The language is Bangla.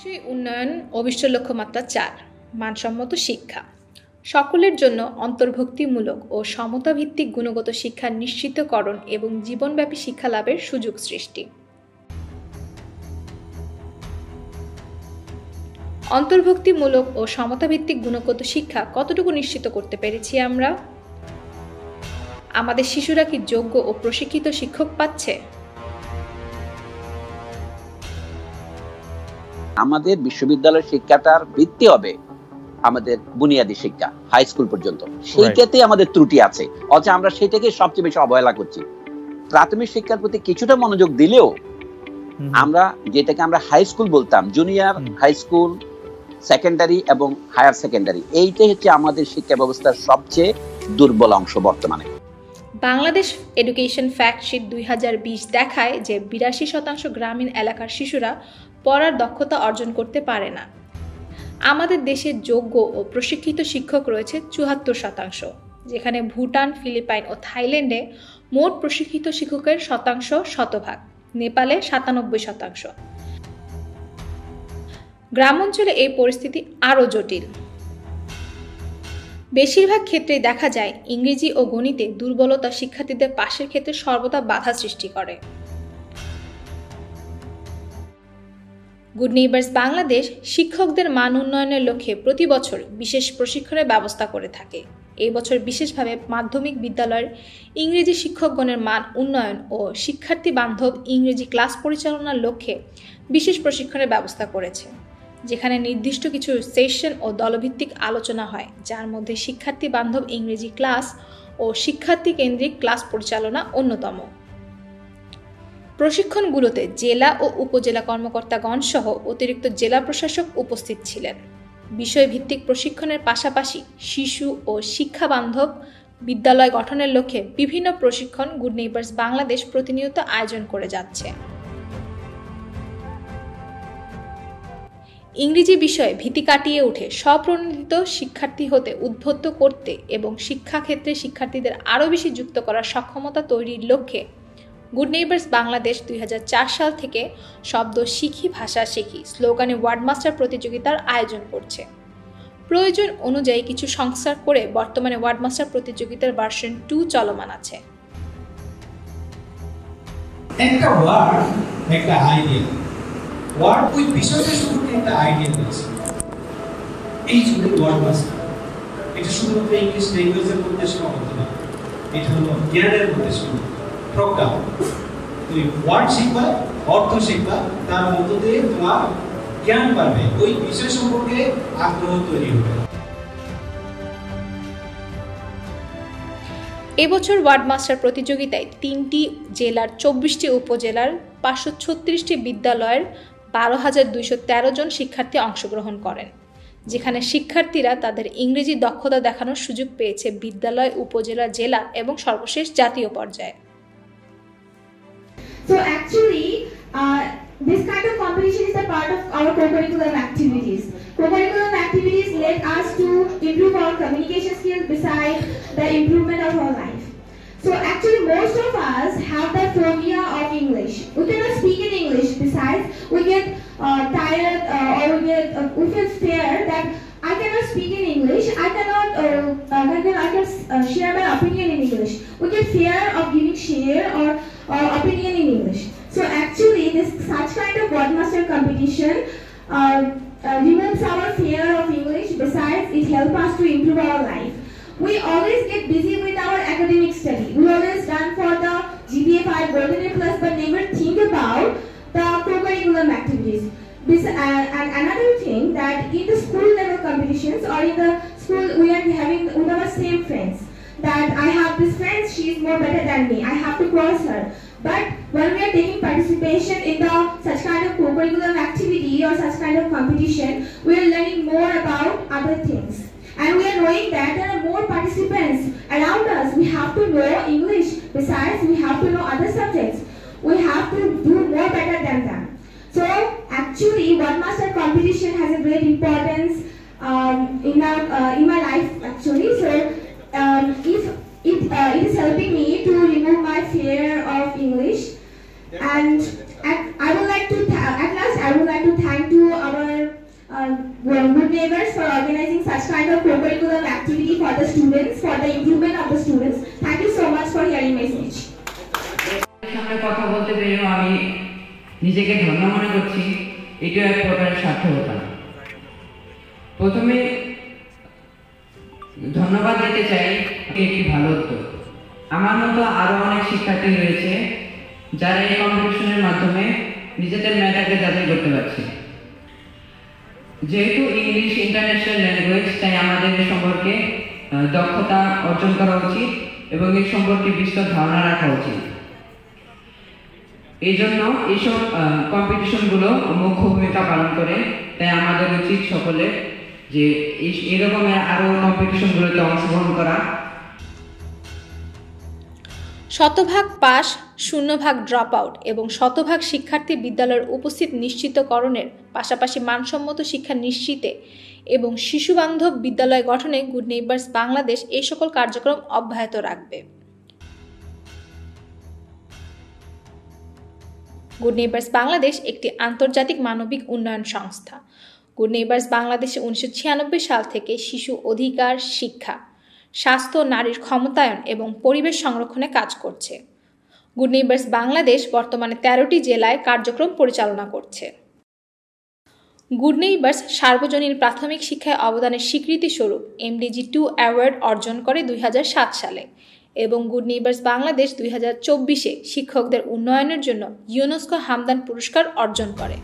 টেকসই উন্নয়ন অভিষ্ট লক্ষ্যমাত্রা ৪ মানসম্মত শিক্ষা সকলের জন্য অন্তর্ভুক্তিমূলক ও সমতাভিত্তিক গুণগত শিক্ষা নিশ্চিতকরণ এবং জীবনব্যাপী শিক্ষা লাভের সুযোগ সৃষ্টি। অন্তর্ভুক্তিমূলক ও সমতাভিত্তিক গুণগত শিক্ষা কতটুকু নিশ্চিত করতে পেরেছি আমরা? আমাদের শিশুরা কি যোগ্য ও প্রশিক্ষিত শিক্ষক পাচ্ছে? আমাদের বিশ্ববিদ্যালয়ের শিক্ষাটার ভিত্তি হবে আমাদের বুনিয়াদী শিক্ষা, হাই স্কুল পর্যন্ত। সেইটাতে আমাদের ত্রুটি আছে, অথচ আমরা সেটাকে সবচেয়ে বেশি অবহেলা করছি। প্রাথমিক শিক্ষার প্রতি কিছুটা মনোযোগ দিলেও আমরা যেটাকে আমরা হাই স্কুল বলতাম, জুনিয়র হাই স্কুল, সেকেন্ডারি এবং হায়ার সেকেন্ডারি, এইটাই হচ্ছে আমাদের শিক্ষা ব্যবস্থার সবচেয়ে দুর্বল অংশ বর্তমানে। বাংলাদেশ এডুকেশন ফ্যাক্টশিট 2020 দেখায় যে 82% গ্রামীণ এলাকার শিশুরা পড়ার দক্ষতা অর্জন করতে পারে না। আমাদের দেশে যোগ্য ও প্রশিক্ষিত শিক্ষক রয়েছে 74%, যেখানে ভুটান, ফিলিপাইন ও থাইল্যান্ডে মোট প্রশিক্ষিত শিক্ষকের শতাংশ শতভাগ, নেপালে 97%। গ্রাম অঞ্চলে এই পরিস্থিতি আরও জটিল। বেশিরভাগ ক্ষেত্রেই দেখা যায় ইংরেজি ও গণিতে দুর্বলতা শিক্ষার্থীদের পাশের ক্ষেত্রে সর্বদা বাধা সৃষ্টি করে। গুড নেইবার্স বাংলাদেশ শিক্ষকদের মান উন্নয়নের লক্ষ্যে প্রতি বছর বিশেষ প্রশিক্ষণের ব্যবস্থা করে থাকে। এই বছর বিশেষভাবে মাধ্যমিক বিদ্যালয়ের ইংরেজি শিক্ষকগণের মান উন্নয়ন ও শিক্ষার্থী বান্ধব ইংরেজি ক্লাস পরিচালনার লক্ষ্যে বিশেষ প্রশিক্ষণের ব্যবস্থা করেছে, যেখানে নির্দিষ্ট কিছু সেশন ও দলভিত্তিক আলোচনা হয়, যার মধ্যে শিক্ষার্থী বান্ধব ইংরেজি ক্লাস ও শিক্ষার্থী কেন্দ্রিক ক্লাস পরিচালনা অন্যতম। প্রশিক্ষণগুলোতে জেলা ও উপজেলা কর্মকর্তাগণ সহ অতিরিক্ত জেলা প্রশাসক উপস্থিত ছিলেন। বিষয়ভিত্তিক প্রশিক্ষণের পাশাপাশি শিশু ও শিক্ষা বান্ধব বিদ্যালয় গঠনের লক্ষ্যে বিভিন্ন প্রশিক্ষণ গুড নেইবার্স বাংলাদেশ প্রতিনিয়ত আয়োজন করে যাচ্ছে। ইংরেজি বিষয়ে ভীতি কাটিয়ে উঠে স্বপ্রণোদিত শিক্ষার্থী হতে উদ্বুদ্ধ করতে এবং শিক্ষাক্ষেত্রে শিক্ষার্থীদের আরও বেশি যুক্ত করার সক্ষমতা তৈরির লক্ষ্যে গুড নেইবার্স বাংলাদেশ 2004 সাল থেকে শব্দ শিখি ভাষা শিখি স্লোগানে ওয়ার্ডমাস্টার প্রতিযোগিতার আয়োজন করছে। প্রয়োজন অনুযায়ী কিছু সংস্কার করে বর্তমানে ওয়ার্ডমাস্টার প্রতিযোগিতার ভার্সন 2 চলমান আছে। একটা ওয়ার্ড, একটা আইডিয়া, ওয়ার্ড ওই বিষয়টা সম্পর্কে একটা আইডিয়া দিচ্ছে, এই জন্য ওয়ার্ডমাস্টার। এটা শুধুমাত্র ইংলিশ ল্যাঙ্গুয়েজের মধ্যে সীমাবদ্ধ না, এটা হলো জ্ঞানের মধ্যে সীমাবদ্ধ। প্রজ্ঞা, তুমি ওয়ার্ড শিখবা, অর্থ শিখবা, তার মধ্য দিয়ে তোমার জ্ঞান বাড়বে, ওই বিষয় সম্পর্কে আগ্রহ তৈরি হবে। এবছর ওয়ার্ডমাস্টার প্রতিযোগিতায় 3টি জেলার 24টি উপজেলার 536টি বিদ্যালয়ের 12,213 জন শিক্ষার্থী অংশগ্রহণ করেন, যেখানে শিক্ষার্থীরা তাদের ইংরেজি দক্ষতা দেখানোর সুযোগ পেয়েছে বিদ্যালয়, উপজেলা, জেলা এবং সর্বশেষ জাতীয় পর্যায়ে। So actually, this kind of competition is a part of our co-curriculum activities. Co-curriculum activities led us to improve our communication skills besides the improvement of our life. So actually most of us have the phobia of English. We cannot speak in English. Besides, we get tired or we feel scared that I cannot speak in English. I cannot share my opinion in English. We get fear of giving share or opinion in English. So actually, this such kind of wordmaster competition removes our fear of English. Besides, it helps us to improve our life. We always get busy with our academic study. We always run for the GPA 5, Golden A+, but never think about the co-curriculum activities. And another thing, that in the school level competitions or in the school we are having with our same friends, that I have this friend, she is more better than me, I have to cross her. But when we are taking participation in the such kind of co-curriculum activity or such kind of competition, we are learning more about other things. And we are knowing that there are more participants around us. We have to know English. Besides, we have to know other subjects. We have to do more better than them. So actually, wordmaster competition has a great importance in my life actually. So if it is helping me to remove my fear of English, and I would like to thank to our নিজেকে ধন্য মনে করছি, এটাও এক প্রকারের সার্থকতা। প্রথমে ধন্যবাদ দিতে চাই, একটি ভালো উদ্যোগ। আমার মতো আরো অনেক শিক্ষার্থী রয়েছে যারা এই কম্পিটিশনের মাধ্যমে নিজেদের মেধাকে যাচাই করতে পারছে। যেহেতু ইংলিশ ইন্টারন্যাশনাল ল্যাঙ্গুয়েজ, তাই আমাদের এ সম্পর্কে দক্ষতা অর্জন করা উচিত এবং এর সম্পর্কে বিস্তর ধারণা রাখা উচিত। এই জন্য এইসব কম্পিটিশনগুলো মুখ্য ভূমিকা পালন করে, তাই আমাদের উচিত সকলে যে এরকমের আরো কম্পিটিশনগুলোতে অংশগ্রহণ করা। শতভাগ পাস, 0% ড্রপ আউট এবং শতভাগ শিক্ষার্থী বিদ্যালয়ের উপস্থিত নিশ্চিতকরণের পাশাপাশি মানসম্মত শিক্ষা নিশ্চিতে এবং শিশুবান্ধব বিদ্যালয় গঠনে গুড নেইবার্স বাংলাদেশ এই সকল কার্যক্রম অব্যাহত রাখবে। গুড নেইবার্স বাংলাদেশ একটি আন্তর্জাতিক মানবিক উন্নয়ন সংস্থা। গুড নেইবার্স বাংলাদেশে 1996 সাল থেকে শিশু অধিকার, শিক্ষা, স্বাস্থ্য, নারীর ক্ষমতায়ন এবং পরিবেশ সংরক্ষণে কাজ করছে। গুড নেইবার্স বাংলাদেশ বর্তমানে 13টি জেলায় কার্যক্রম পরিচালনা করছে। গুড নেইবার্স সার্বজনীন প্রাথমিক শিক্ষায় অবদানের স্বীকৃতি স্বরূপ MDG 2 অ্যাওয়ার্ড অর্জন করে 2007 সালে এবং গুড নেইবার্স বাংলাদেশ 2024-এ শিক্ষকদের উন্নয়নের জন্য ইউনেস্কো হামদান পুরস্কার অর্জন করে।